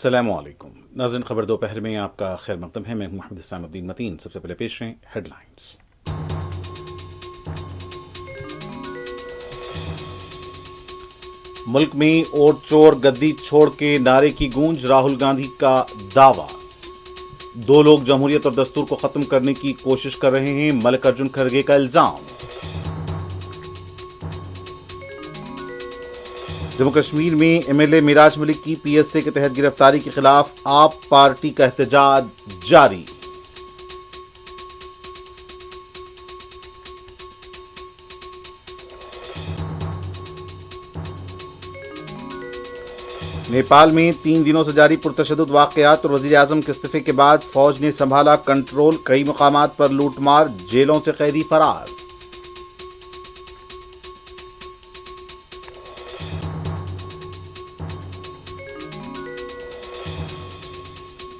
अस्सलामुअलैकुम नाज़रीन, खबर दोपहर में आपका खैर मकदम है। मैं हूं मोहम्मद इस्लामुद्दीन मतीन। सबसे पहले पेश हैं हेडलाइंस। मुल्क में वोट चोर गद्दी छोड़ के नारे की गूंज, राहुल गांधी का दावा। दो लोग जमहूरियत और दस्तूर को खत्म करने की कोशिश कर रहे हैं, मल्लिकार्जुन खड़गे का इल्जाम। जम्मू कश्मीर में एमएलए मिराज मलिक की पीएसए के तहत गिरफ्तारी के खिलाफ आप पार्टी का एहतजाज जारी। नेपाल में 3 दिनों से जारी पुरतशद्दुद वाक़यात और वज़ीर आज़म के इस्तीफे के बाद फौज ने संभाला कंट्रोल, कई मकामात पर लूटमार, जेलों से कैदी फरार।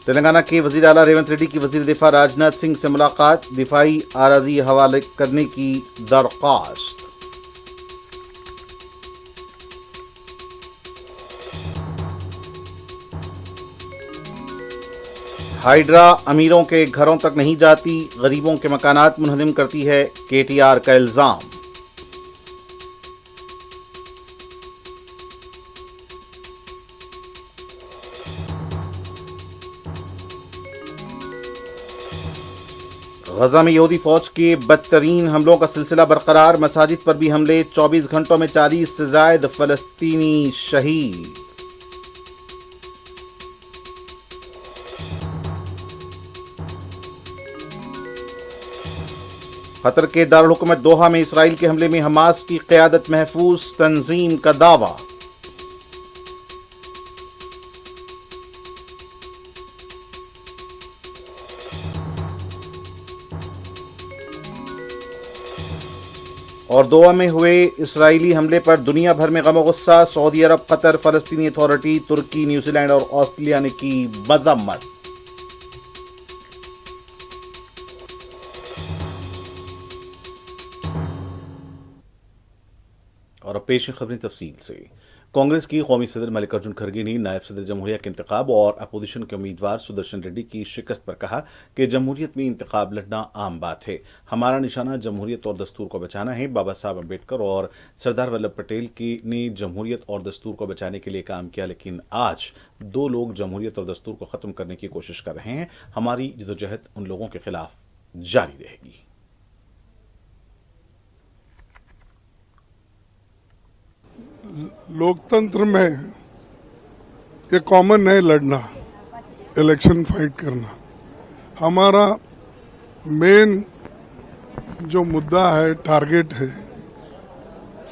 तेलंगाना के वज़ीर आला रेवंत रेड्डी की वज़ीर दिफा राजनाथ सिंह से मुलाकात, दिफाई आराजी हवाले करने की दरख्वास्त। हाइड्रा अमीरों के घरों तक नहीं जाती, गरीबों के मकानात मुनहदिम करती है, केटीआर का इल्जाम। गजा में यहूदी फौज के बदतरीन हमलों का सिलसिला बरकरार, मसाजिद पर भी हमले, 24 घंटों में 40 से ज्यादा फलस्तीनी शहीद। कतर के दारुल हुकूमत दोहा में इसराइल के हमले में हमास की क़यादत महफूज, तंजीम का दावा। और दोहा में हुए इसराइली हमले पर दुनिया भर में गम गुस्सा, सऊदी अरब, कतर, फलस्तीनी अथॉरिटी, तुर्की, न्यूजीलैंड और ऑस्ट्रेलिया ने की मजम्मत। और अब पेश खबरें तफसील से। कांग्रेस की कौमी सदर मल्लिकार्जुन खड़गे ने नायब सदर जमहूरिया के इंतखाब और अपोजिशन के उम्मीदवार सुदर्शन रेड्डी की शिकस्त पर कहा कि जमहूरियत में इंतखाब लड़ना आम बात है। हमारा निशाना जमहूरियत और दस्तूर को बचाना है। बाबा साहब अम्बेडकर और सरदार वल्लभ पटेल ने जमहूरियत और दस्तूर को बचाने के लिए काम किया, लेकिन आज दो लोग जमहूरियत और दस्तूर को ख़त्म करने की कोशिश कर रहे हैं। हमारी जदोजहद उन लोगों के खिलाफ जारी रहेगी। लोकतंत्र में ये कॉमन है लड़ना, इलेक्शन फाइट करना। हमारा मेन जो मुद्दा है, टारगेट है,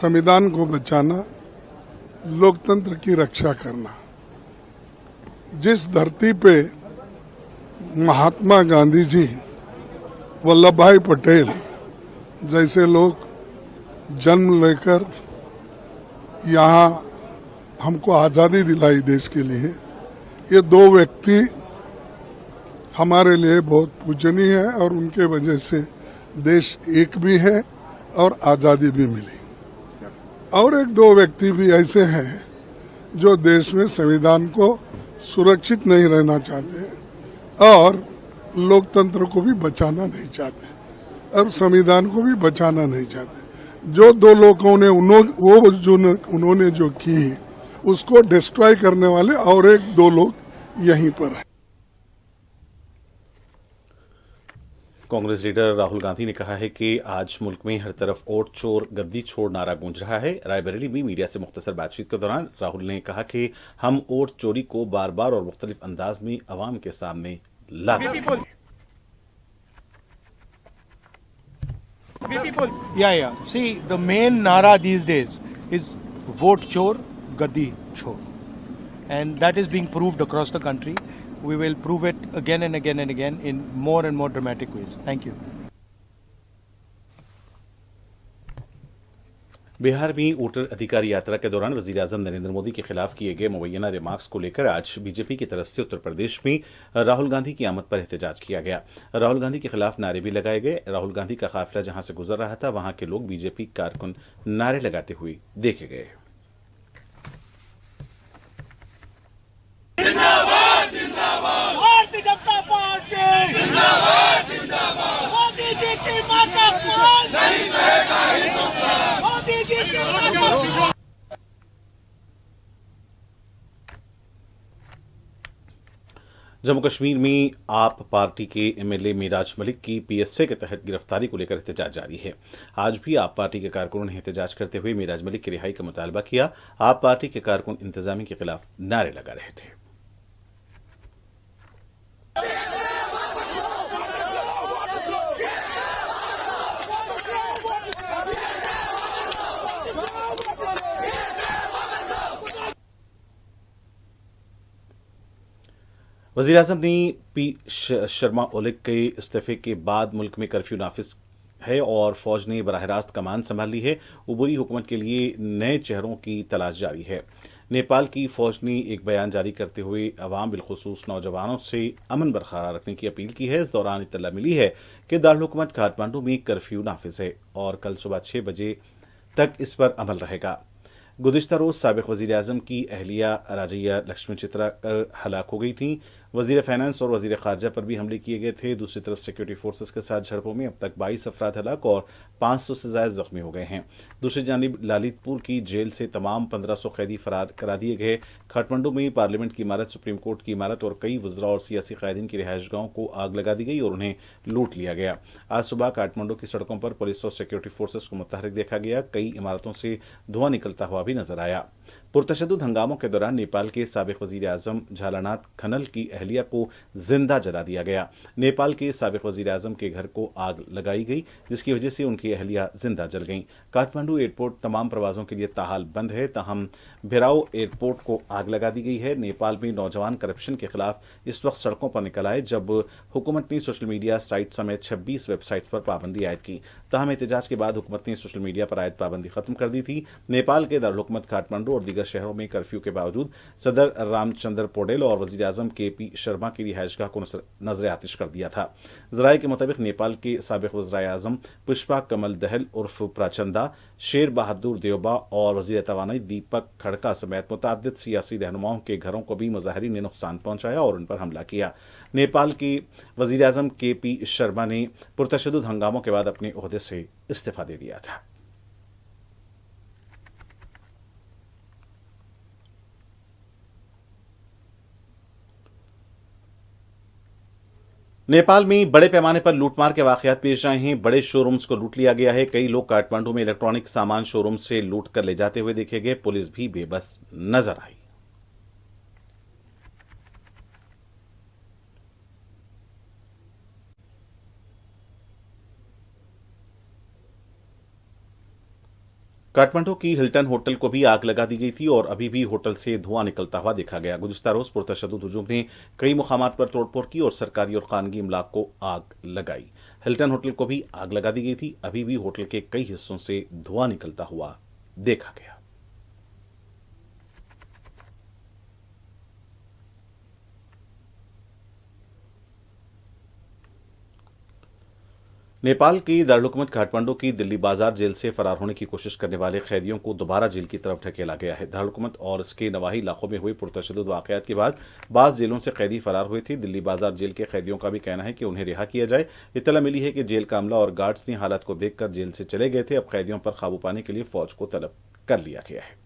संविधान को बचाना, लोकतंत्र की रक्षा करना। जिस धरती पे महात्मा गांधी जी, वल्लभ भाई पटेल जैसे लोग जन्म लेकर यहाँ हमको आज़ादी दिलाई देश के लिए, ये दो व्यक्ति हमारे लिए बहुत पूजनीय है और उनके वजह से देश एक भी है और आज़ादी भी मिली। और एक दो व्यक्ति भी ऐसे हैं जो देश में संविधान को सुरक्षित नहीं रहना चाहते और लोकतंत्र को भी बचाना नहीं चाहते और संविधान को भी बचाना नहीं चाहते। जो दो लोगों ने उन्होंने जो की उसको डिस्ट्रॉय करने वाले और एक दो लोग यहीं पर हैं। कांग्रेस लीडर राहुल गांधी ने कहा है कि आज मुल्क में हर तरफ वोट चोर गद्दी छोड़ नारा गूंज रहा है। रायबरेली में मीडिया से मुख्तसर बातचीत के दौरान राहुल ने कहा कि हम वोट चोरी को बार बार और मुख्तलिफ अंदाज में अवाम के सामने ला रहे हैं। Yeah. See, the main nara these days is vote chor, gaddi chor. And that is being proved across the country. We will prove it again and again and again in more and more dramatic ways. Thank you. Bihar में voter अधिकार यात्रा के दौरान वज़ीर आज़म नरेंद्र मोदी के खिलाफ किए गए मुबैना रिमार्क्स को लेकर आज बीजेपी की तरफ से उत्तर प्रदेश में राहुल गांधी की आमद पर एहतजाज किया गया। राहुल गांधी के खिलाफ नारे भी लगाए गए। राहुल गांधी का काफिला जहां से गुजर रहा था वहां के लोग बीजेपी कारकुन नारे लगाते हुए देखे गए। जम्मू कश्मीर में आप पार्टी के एमएलए मिराज मलिक की पीएसए के तहत गिरफ्तारी को लेकर एहतजाज जारी है। आज भी आप पार्टी के कारकुनों ने एहतजाज करते हुए मिराज मलिक की रिहाई का मुतालबा किया। आप पार्टी के कारकुन इंतजामी के खिलाफ नारे लगा रहे थे। वज़ीर आज़म ने पी शर्मा ओली के इस्तीफे के बाद मुल्क में कर्फ्यू नाफिज है और फौज ने बराह रास्त कमान संभाल ली है। उबूरी हुकूमत के लिए नए चेहरों की तलाश जारी है। नेपाल की फौज ने एक बयान जारी करते हुए अवाम बिलखुसूस नौजवानों से अमन बरकरार रखने की अपील की है। इस दौरान इत्तला मिली है कि दारुल हुकूमत काठमांडू में कर्फ्यू नाफिज है और कल सुबह 6 बजे तक इस पर अमल रहेगा। गुज़िश्ता रोज़ साबिक़ वज़ीर आज़म की अहलिया राजिया लक्ष्मण चित्रा कर हलाक हो गई थीं। वज़ीर फाइनेंस और वज़ीर ख़ारजा पर भी हमले किए गए थे। दूसरी तरफ सिक्योरिटी फोर्सेस के साथ झड़पों में अब तक 22 अफराद हलाक और 500 से ज़ायद ज़ख्मी हो गए हैं। दूसरी जानिब ललितपुर की जेल से तमाम 1500 कैदी फरार करा दिए गए। काठमांडू में पार्लियामेंट की इमारत, सुप्रीम कोर्ट की इमारत और कई वज़रा और सियासी क़ायदीन की रिहाइशगाहों को आग लगा दी गई और उन्हें लूट लिया गया। आज सुबह काठमांडू की सड़कों पर पुलिस और सिक्योरिटी फोर्सेस को मुतहरिक देखा गया। कई इमारतों से धुआं निकलता हुआ भी नजर आया। पुरतशद्दुद हंगामों के दौरान नेपाल के साबिक़ वज़ीर आज़म झालानाथ खनल की अहलिया को जिंदा जला दिया गया। नेपाल के साबिक़ वज़ीर आज़म के घर को आग लगाई गई, जिसकी वजह से उनकी अहलिया जिंदा जल गईं। काठमांडू एयरपोर्ट तमाम प्रवासों के लिए ताहाल बंद है, ताहम भिराऊ एयरपोर्ट को आग लगा दी गई है। नेपाल में नौजवान करप्शन के खिलाफ इस वक्त सड़कों पर निकल आए जब हुकूमत ने सोशल मीडिया साइट समेत 26 वेबसाइट्स पर पाबंदी आयद की। ताहम एहतजाज के बाद हुकूमत ने सोशल मीडिया पर आयद पाबंदी खत्म कर दी थी। नेपाल के दारुल हुकूमत काठमांडू और दीगर शहरों में कर्फ्यू के बावजूद सदर रामचंद्र पौडेल और वज़ीर आज़म के.पी. शर्मा की रिहाइशगाह को नजर आतिश कर दिया था। ज़राए के मुताबिक नेपाल के साबिक़ वज़ीर आज़म पुष्पा कमल दहल उर्फ प्राचंदा, शेर बहादुर देवबा और वज़ीर तवानाई दीपक खड़का समेत मुतअद्दिद सियासी रहनुमाओं के घरों को भी मुज़ाहिरीन ने नुकसान पहुंचाया और उन पर हमला किया। नेपाल के वज़ीर आज़म के.पी. शर्मा ने पुरतशद्दुद हंगामों के बाद अपने ओहदे से इस्तीफा दे दिया था। नेपाल में बड़े पैमाने पर लूटमार के वाकयात पेश आए हैं। बड़े शोरूम्स को लूट लिया गया है। कई लोग काठमांडू में इलेक्ट्रॉनिक सामान शोरूम से लूट कर ले जाते हुए देखे गए। पुलिस भी बेबस नजर आई। काठमांडू की हिल्टन होटल को भी आग लगा दी गई थी और अभी भी होटल से धुआं निकलता हुआ देखा गया। गुज़िश्ता रोज पुरतशद्दुद हुजूम ने कई मुकामात पर तोड़फोड़ की और सरकारी और खानगी इमलाक को आग लगाई। हिल्टन होटल को भी आग लगा दी गई थी। अभी भी होटल के कई हिस्सों से धुआं निकलता हुआ देखा गया। नेपाल की दारुल हुकूमत काठमांडू की दिल्ली बाजार जेल से फरार होने की कोशिश करने वाले कैदियों को दोबारा जेल की तरफ ढकेला गया है। दारुल हुकूमत और इसके नवाही इलाकों में हुए पुरतशद्दुद वाकयात के बाद बाज़ जेलों से कैदी फरार हुए थे। दिल्ली बाजार जेल के कैदियों का भी कहना है कि उन्हें रिहा किया जाए। इत्तला मिली है कि जेल का अमला और गार्ड्स ने हालात को देखकर जेल से चले गए थे। अब कैदियों पर काबू पाने के लिए फौज को तलब कर लिया गया है।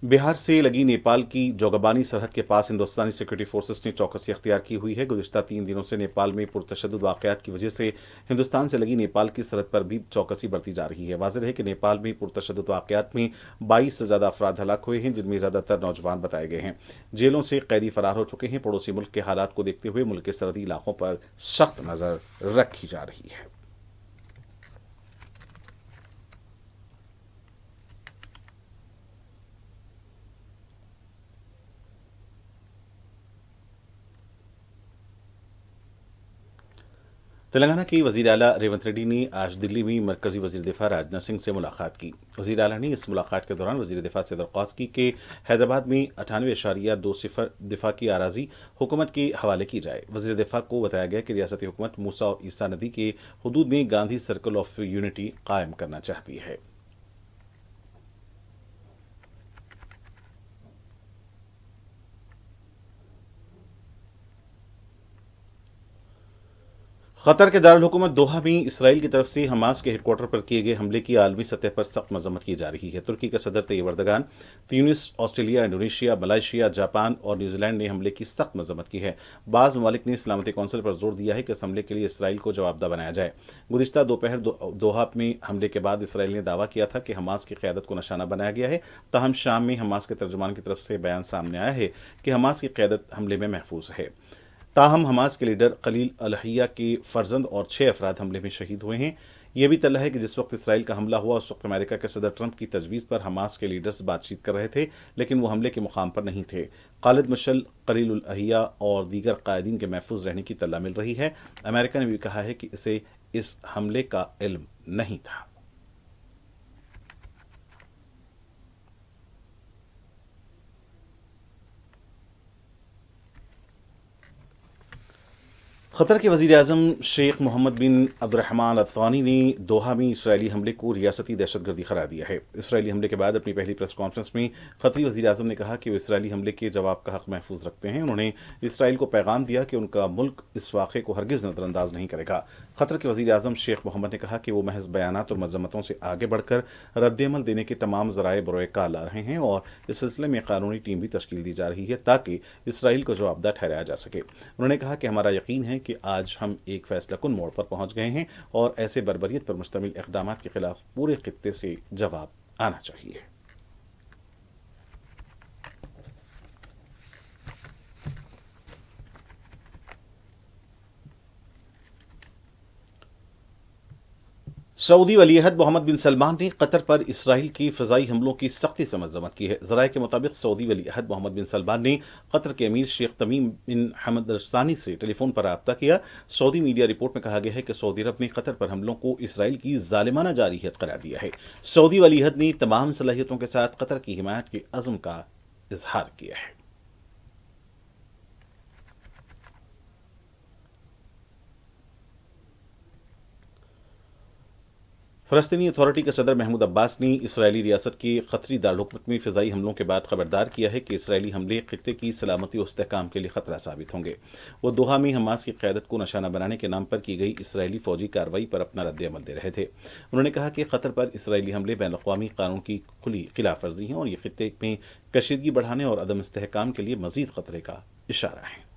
बिहार से लगी नेपाल की जोगबानी सरहद के पास हिंदुस्तानी सिक्योरिटी फोर्सेस ने चौकसी अख्तियार की हुई है। गुज़िश्ता 3 दिनों से नेपाल में पुरतशद्दुद वाकयात की वजह से हिंदुस्तान से लगी नेपाल की सरहद पर भी चौकसी बढ़ती जा रही है। वाज़ेह है कि नेपाल में पुरतशद्दुद वाकयात में 22 से ज़्यादा अफराद हलाक हुए हैं, जिनमें ज़्यादातर नौजवान बताए गए हैं। जेलों से कैदी फरार हो चुके हैं। पड़ोसी मुल्क के हालात को देखते हुए मुल्क के सरहदी इलाकों पर सख्त नज़र रखी जा रही है। तेलंगाना की वज़ीर आला रेवंत रेड्डी ने आज दिल्ली में मरकजी वज़ीर दिफा राजनाथ सिंह से मुलाकात की। वज़ीर आला ने इस मुलाकात के दौरान वज़ीर दिफा से दरख्वास्त की कि हैदराबाद में 98.20 दिफा की आराजी हुकूमत के हवाले की जाए। वज़ीर दिफा को बताया गया कि रियासती हुकूमत मूसा और ईसा नदी के हदूद में गांधी सर्कल ऑफ यूनिटी कायम करना चाहती है। कतर के दारुल हुकूमत दोहा में इसराइल की तरफ से हमास के हेडक्वार्टर पर किए गए हमले की आलमी सतह पर सख्त मजम्मत की जा रही है। तुर्की का सदर Tayyip Erdogan, Tunis, Australia, Indonesia, Malaysia, Japan और न्यूजीलैंड ने हमले की सख्त मजम्मत की है। बाज़ ममालिक ने सलामती कौंसिल पर जोर दिया है कि इस हमले के लिए इसराइल को जवाबदेह बनाया जाए। गुज़िश्ता दोपहर दोहा में हमले के बाद इसराइल ने दावा किया था कि हमास की क़यादत को निशाना बनाया गया है। ताहम शाम में हमास के तर्जुमान की तरफ से बयान सामने आया है कि हमास की क़यादत हमले में महफूज है। ताहम हमास के लीडर खलील अल-हय्या के फर्जंद और 6 अफराद हमले में शहीद हुए हैं। यह भी तल्ला है कि जिस वक्त इसराइल का हमला हुआ उस वक्त अमेरिका के सदर ट्रंप की तजवीज़ पर हमास के लीडर्स बातचीत कर रहे थे, लेकिन वो हमले के मुकाम पर नहीं थे। खालिद मशल, खलील अल-हय्या और दीगर कायदीन के महफूज रहने की तल्ला मिल रही है। अमेरिका ने भी कहा है कि इसे इस हमले का इल्म नहीं था। कतर के वज़ीर-ए-आज़म शेख मोहम्मद बिन अब्दुर्रहमान अल-थानी ने दोहा में इसराइली हमले को रियासती दहशतगर्दी करार दिया है। इसराइली हमले के बाद अपनी पहली प्रेस कॉन्फ्रेंस में कतरी वज़ीर-ए-आज़म ने कहा कि वो इसराइली हमले के जवाब का हक महफूज रखते हैं। उन्होंने इसराइल को पैगाम दिया कि उनका मुल्क इस वाक़े को हरगिज़ नज़रअंदाज नहीं करेगा। कतर के वज़ीर-ए-आज़म शेख मोहम्मद ने कहा कि वो महज बयानात और मज़म्मतों से आगे बढ़कर रद्द-ए-अमल देने के तमाम ज़राए बरोए-कार ला रहे हैं और इस सिलसिले में कानूनी टीम भी तश्कील दी जा रही है ताकि इसराइल को जवाबदेह ठहराया जा सके। उन्होंने कहा कि हमारा यकीन है कि आज हम एक फैसलाकुन मोड़ पर पहुंच गए हैं और ऐसे बर्बरियत पर मुश्तमिल इक़दामात के खिलाफ पूरे खित्ते से जवाब आना चाहिए। सऊदी वलीअहद मोहम्मद बिन सलमान ने कतर पर इसराइल के फ़िज़ाई हमलों की सख्ती से मज़म्मत की है। ज़राए के मुताबिक सऊदी वलीअहद मोहम्मद बिन सलमान ने कतर के अमीर शेख तमीम बिन हमद अल-सानी से टेलीफोन पर रब्ता किया। सऊदी मीडिया रिपोर्ट में कहा गया है कि सऊदी अरब ने कतर पर हमलों को इसराइल की ज़ालिमाना जारहियत करार दिया है। सऊदी वलीअहद ने तमाम सलाहियतों के साथ कतर की हिमायत के अज़्म का इजहार किया है। फ़लस्तीनी अथॉरिटी के सदर महमूद अब्बास ने इसराइली रियासत के कतरी दारुल-हुकूमत में फ़िज़ाई हमलों के बाद खबरदार किया है कि इसराइली हमले खित्ते की सलामती और इस्तेहकाम के लिए ख़तरा साबित होंगे। वो दोहा में हमास की क़यादत को निशाना बनाने के नाम पर की गई इसराइली फ़ौजी कार्रवाई पर अपना रद्द-ए-अमल दे रहे थे। उन्होंने कहा कि कतर पर इसराइली हमले बैनुल-अक़वामी कानून की खुली खिलाफ वर्जी हैं और ये खित्ते में कशीदगी बढ़ाने और अदम इस्तेहकाम के लिए मज़ीद ख़तरे का इशारा है।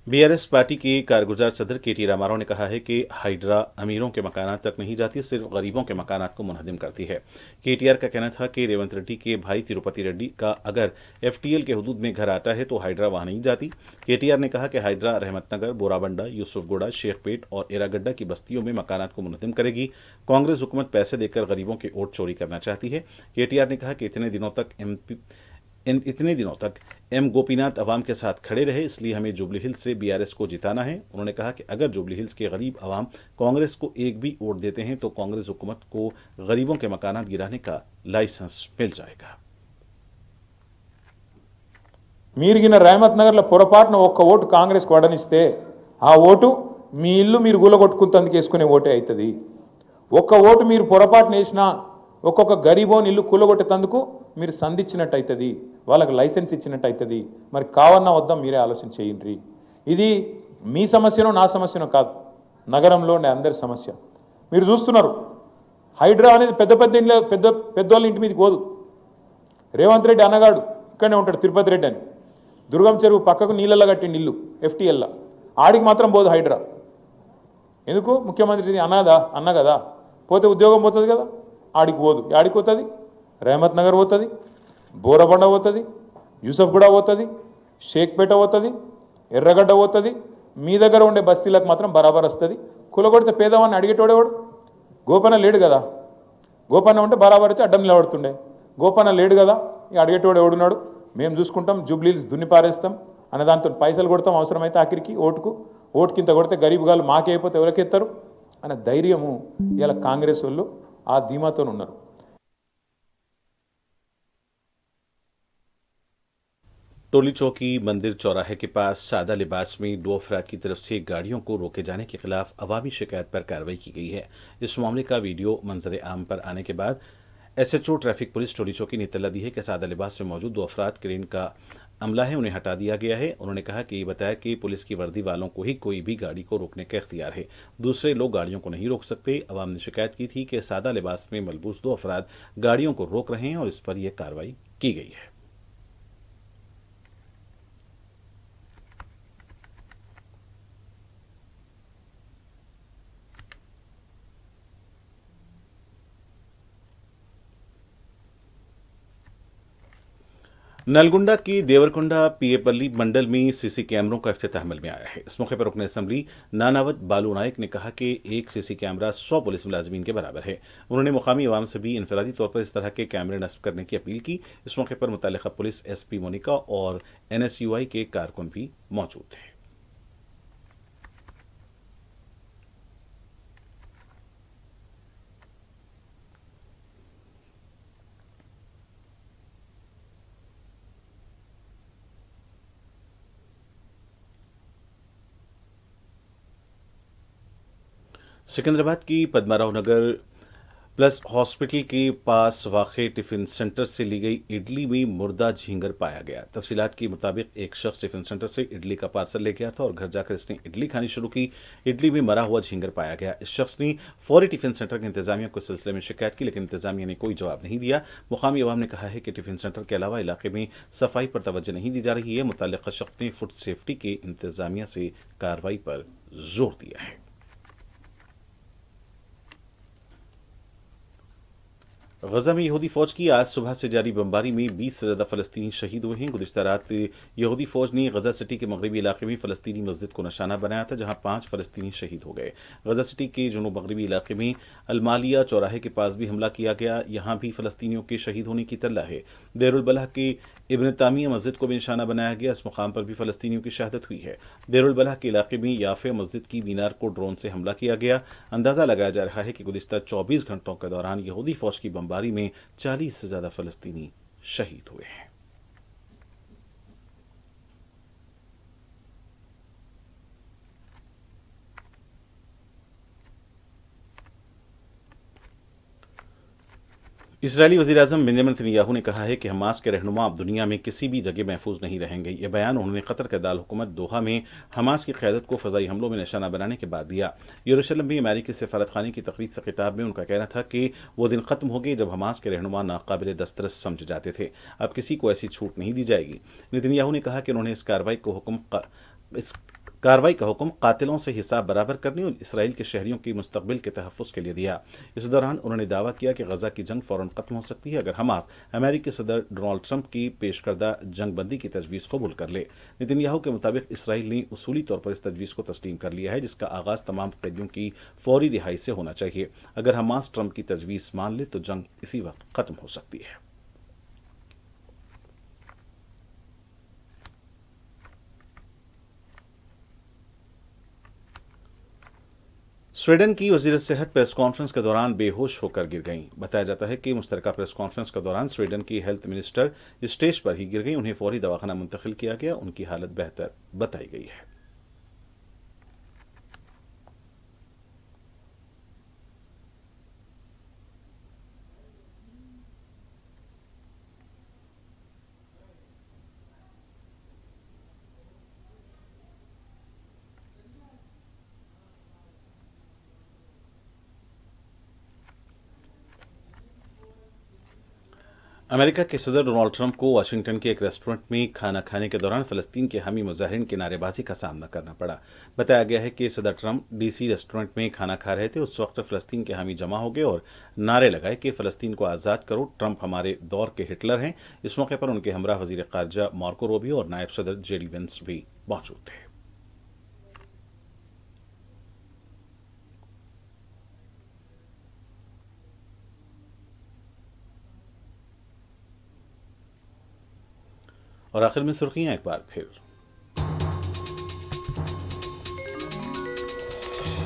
बीआरएस पार्टी के कारगुजार सदर के.टी. रामाराव ने कहा है कि हाइड्रा अमीरों के मकानात तक नहीं जाती, सिर्फ गरीबों के मकानात को मुनहदिम करती है। केटीआर का कहना था कि रेवंत रेड्डी के भाई तिरुपति रेड्डी का अगर एफटीएल के हुदूद में घर आता है तो हाइड्रा वहां नहीं जाती। केटीआर ने कहा कि हाइड्रा रहमतनगर, बोराबंडा, यूसुफगुड़ा, शेखपेट और एरागड्डा की बस्तियों में मकानात को मुनहदिम करेगी। कांग्रेस हुकूमत पैसे देकर गरीबों के वोट चोरी करना चाहती है। केटीआर ने कहा कि इतने दिनों तक एम गोपीनाथ अवाम के साथ खड़े रहे, इसलिए हमें जुबली हिल्स से बीआरएस को जिताना है। उन्होंने कहा कि अगर जुबली हिल्स के गरीब अवाम कांग्रेस को एक भी वोट देते हैं तो कांग्रेस हुकूमत को गरीबों के मकानात गिराने का लाइसेंस मिल जाएगा। మీరుగిన రేమత్ నగర్లో పొరపాటున ఒక్క ఓటు కాంగ్రెస్ కు వడనిస్తే ఆ ఓటు మీ ఇల్లు మీరు గులగొట్టుకుంటందుకు వేసుకునే ఓటే అవుతుంది. ఒక్క ఓటు మీరు పొరపాటున వేసినా ఒక్కొక్క గరీబోని ఇల్లు కూలగొట్టేందుకు మీరు సంధించినట్టు అవుతుంది, వాళ్ళకి లైసెన్స్ ఇచ్చినట్టు అవుతుంది. మరి కావన్నా వద్దాం మీరే ఆలోచన చేయండి. ఇది మీ సమస్యనో నా సమస్యనో కాదు, నగరంలో ఉండే అందరి సమస్య. మీరు చూస్తున్నారు హైడ్రా అనేది పెద్దోళ్ళ ఇంటి మీదకి పోదు. రేవంత్ రెడ్డి అన్నగాడు ఇక్కడనే ఉంటాడు, తిరుపతి రెడ్డి అని, దుర్గం చెరువు పక్కకు నీళ్ళల్లో కట్టిండి ఇల్లు ఎఫ్టీఎల్లా, ఆడికి మాత్రం పోదు హైడ్రా. ఎందుకు? ముఖ్యమంత్రి అన్న కదా, పోతే ఉద్యోగం పోతుంది కదా, ఆడికి పోదు. ఆడికి పోతుంది, రేమత్ నగర్ పోతుంది, బోరబండ పోతుంది, యూసఫ్గూడ పోతుంది, షేక్పేట పోతుంది, ఎర్రగడ్డ పోతుంది. మీ దగ్గర ఉండే బస్తీలకు మాత్రం బరాబర్ వస్తుంది. కులగొడితే పేదవాడిని అడిగేటోడేవాడు? గోపన్న లేడు కదా, గోపన్న ఉంటే బరాబర్ వచ్చి అడ్డం నిలబడుతుండే. గోపన్న లేడు కదా, ఇక అడిగేటోడు ఎవడున్నాడు? మేము చూసుకుంటాం, జూబ్లీస్ దున్ని పారేస్తాం అనే దాంతో పైసలు కొడతాం, అవసరమైతే ఆఖరికి ఓటుకింత కొడితే గరీబ్ గాళ్ళు మాకే అయిపోతే ఎవరికెత్తారు అనే ధైర్యము ఇలా కాంగ్రెస్ వాళ్ళు ఆ ధీమాతో ఉన్నారు. टोली चौकी मंदिर चौराहे के पास सादा लिबास में 2 अफराद की तरफ से गाड़ियों को रोके जाने के खिलाफ अवामी शिकायत पर कार्रवाई की गई है। इस मामले का वीडियो मंजर आम पर आने के बाद एसएचओ ट्रैफिक पुलिस टोली चौकी ने इत्तला दी है कि सादा लिबास में मौजूद 2 अफराद क्रेन का अमला है, उन्हें हटा दिया गया है। उन्होंने कहा कि ये बताया कि पुलिस की वर्दी वालों को ही कोई भी गाड़ी को रोकने का इख्तियार है, दूसरे लोग गाड़ियों को नहीं रोक सकते। अवाम ने शिकायत की थी कि सादा लिबास में मलबूस 2 अफराद गाड़ियों को रोक रहे हैं और इस पर यह कार्रवाई की गई है। नलगुंडा की देवरकुंडा पीएपल्ली मंडल में सीसी कैमरों का इफ्तिताह अमल में आया है। इस मौके पर रुकन असेंबली नानावत बालू नायक ने कहा कि एक सीसी कैमरा 100 पुलिस मुलाजमीन के बराबर है। उन्होंने मुकामी अवाम से भी इनफरादी तौर पर इस तरह के कैमरे नस्ब करने की अपील की। इस मौके पर मुतल्लिका पुलिस एसपी मोनिका और एनएसयूआई के कारकुन भी मौजूद थे। सिकंदराबाद की पद्माराव नगर प्लस हॉस्पिटल के पास वाक़े टिफ़िन सेंटर से ली गई इडली में मुर्दा झींगर पाया गया। तफसीलात के मुताबिक एक शख्स टिफ़िन सेंटर से इडली का पार्सल ले गया था और घर जाकर इसने इडली खानी शुरू की। इडली में मरा हुआ झींगर पाया गया। इस शख्स ने फौरी टिफ़िन सेंटर के इंतजामिया को इस सिलसिले में शिकायत की, लेकिन इंतजामिया ने कोई जवाब नहीं दिया। मुकामी अवाम ने कहा है कि टिफ़िन सेंटर के अलावा इलाके में सफाई पर तवज्जो नहीं दी जा रही है। मुतल्लिका शख्स ने फूड सेफ्टी के इंतजामिया से कार्रवाई पर जोर दिया है। गजा में यहूदी फौज की आज सुबह से जारी बमबारी में 20 से ज़्यादा फ़लस्तीनी शहीद हुए हैं। गुज़िश्ता रात यहूदी फौज ने गजा सिटी के मगरबी इलाके में फ़लस्तीनी मस्जिद को निशाना बनाया था, जहां 5 फ़लस्तीनी शहीद हो गए। गजा सिटी के जुनूब मगरबी इलाके में अलमालिया चौराहे के पास भी हमला किया गया, यहां भी फ़लस्तीनियों के शहीद होने की तल्ला है। देरुल बलह के इब्न तामिया मस्जिद को भी निशाना बनाया गया। इस मुकाम पर भी फ़लस्तीनियों की शहादत हुई है। देरुल बलह के इलाके में याफे मस्जिद की मीनार को ड्रोन से हमला किया गया। अंदाज़ा लगाया जा रहा है कि गुज़िश्ता 24 घंटों के दौरान यहूदी फौज की बमबारी में 40 से ज़्यादा फ़लस्तीनी शहीद हुए हैं। इसराइली वज़ीर-ए-आज़म बेंजामिन नेतन्याहू ने कहा है कि हमास के रहनुमा अब दुनिया में किसी भी जगह महफूज नहीं रहेंगे। यह बयान उन्होंने कतर के दार हुकूमत दोहा में हमास की क़यादत को फ़ज़ाई हमलों में निशाना बनाने के बाद दिया। यरूशलेम में अमेरिकी सफारतखाने की तकरीब से खिताब में उनका कहना था कि वो दिन ख़त्म हो गए जब हमास के रहनुमा नाकाबिल दस्तरस समझे जाते थे। अब किसी को ऐसी छूट नहीं दी जाएगी। नेतन्याहू ने कहा कि उन्होंने इस कार्रवाई का हुक्म कातिलों से हिसाब बराबर करने और इसराइल के शहरियों के मुस्तकबिल के तहफ़्फ़ुज़ के लिए दिया। इस दौरान उन्होंने दावा किया कि गजा की जंग फ़ौरन ख़त्म हो सकती है अगर हमास अमेरिकी सदर डोनाल्ड ट्रंप की पेश करदा जंग बंदी की तजवीज़ कबूल कर ले। नेतन्याहू के मुताबिक इसराइल ने उसूली तौर पर इस तजवीज़ को तस्लीम कर लिया है, जिसका आगाज़ तमाम कैदियों की फौरी रिहाई से होना चाहिए। अगर हमास ट्रंप की तजवीज़ मान ले तो जंग इसी वक्त ख़त्म हो सकती है। स्वीडन की वज़ीर सेहत प्रेस कॉन्फ्रेंस के दौरान बेहोश होकर गिर गईं। बताया जाता है कि मुश्तरका प्रेस कॉन्फ्रेंस के दौरान स्वीडन की हेल्थ मिनिस्टर स्टेज पर ही गिर गई। उन्हें फौरी दवाखाना मुंतकिल किया गया। उनकी हालत बेहतर बताई गई है। अमेरिका के सदर डोनाल्ड ट्रंप को वाशिंगटन के एक रेस्टोरेंट में खाना खाने के दौरान फ़लस्तीन के हामी मुजाहिरीन की नारेबाजी का सामना करना पड़ा। बताया गया है कि सदर ट्रंप डीसी रेस्टोरेंट में खाना खा रहे थे। उस वक्त फ़लस्तीन के हामी जमा हो गए और नारे लगाए कि फ़लस्तीन को आज़ाद करो, ट्रंप हमारे दौर के हिटलर हैं। इस मौके पर उनके हमरा वज़ीर ख़ारजा मार्को रूबियो और नायब सदर जेडी वेंस भी मौजूद थे। और आखिर में सुर्खियां एक बार फिर।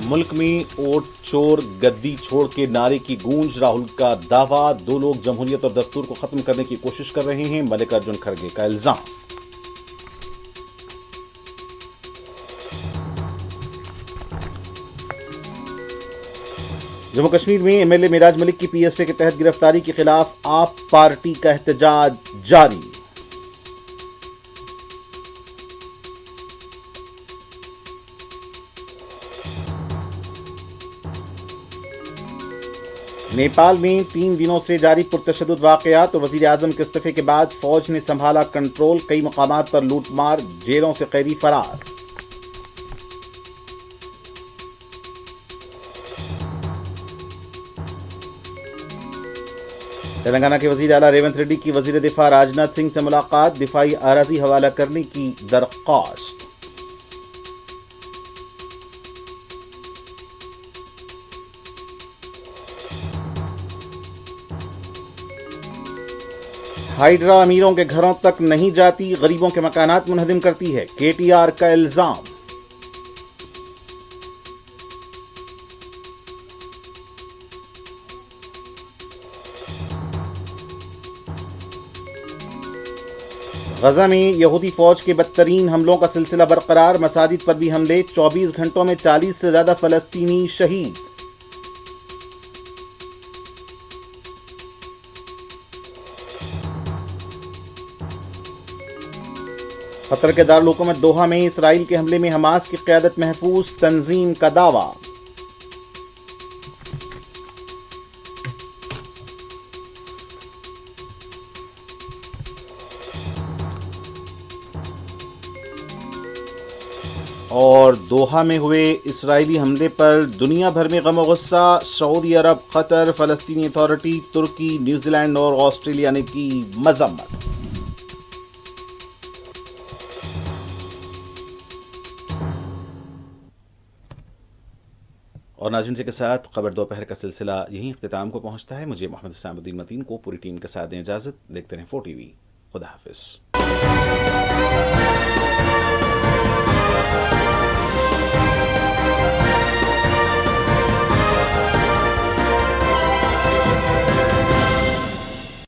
मुल्क में वोट चोर गद्दी छोड़ के नारे की गूंज। राहुल का दावा, 2 लोग जमहूरियत और दस्तूर को खत्म करने की कोशिश कर रहे हैं, मल्लिकार्जुन खड़गे का इल्जाम। जम्मू कश्मीर में एमएलए मिराज मलिक की पीएसए के तहत गिरफ्तारी के खिलाफ आप पार्टी का एहतजाज जारी। नेपाल में 3 दिनों से जारी पुरतशद्दुद वाकयात और वजीर आजम के इस्तीफे के बाद फौज ने संभाला कंट्रोल, कई मकामात पर लूटमार, जेलों से कैदी फरार। तेलंगाना के वजीर आला रेवंत रेड्डी की वजीर दिफा राजनाथ सिंह से मुलाकात, दिफाई अराजी हवाला करने की दरख्वास्त। हाइड्रा अमीरों के घरों तक नहीं जाती, गरीबों के मकानात मुनहदिम करती है, केटीआर का इल्जाम। गजा में यहूदी फौज के बदतरीन हमलों का सिलसिला बरकरार, मसाजिद पर भी हमले, 24 घंटों में 40 से ज्यादा फलस्तीनी शहीद। कतर के दारुल हुकूमत दोहा में इसराइल के हमले में हमास की क़यादत महफूज, तंजीम का दावा। और दोहा में हुए इसराइली हमले पर दुनिया भर में गम और गुस्सा, सऊदी अरब, कतर, फलस्तीनी अथॉरिटी, तुर्की, न्यूजीलैंड और ऑस्ट्रेलिया ने की मजम्मत। और नाज़रीन के साथ खबर दोपहर का सिलसिला यहीं इख्तिताम को पहुंचता है। मुझे मोहम्मद सामुद्दीन मतीन को पूरी टीम के साथ दें इजाज़त। देखते रहें 4 TV। खुदा हाफिज़।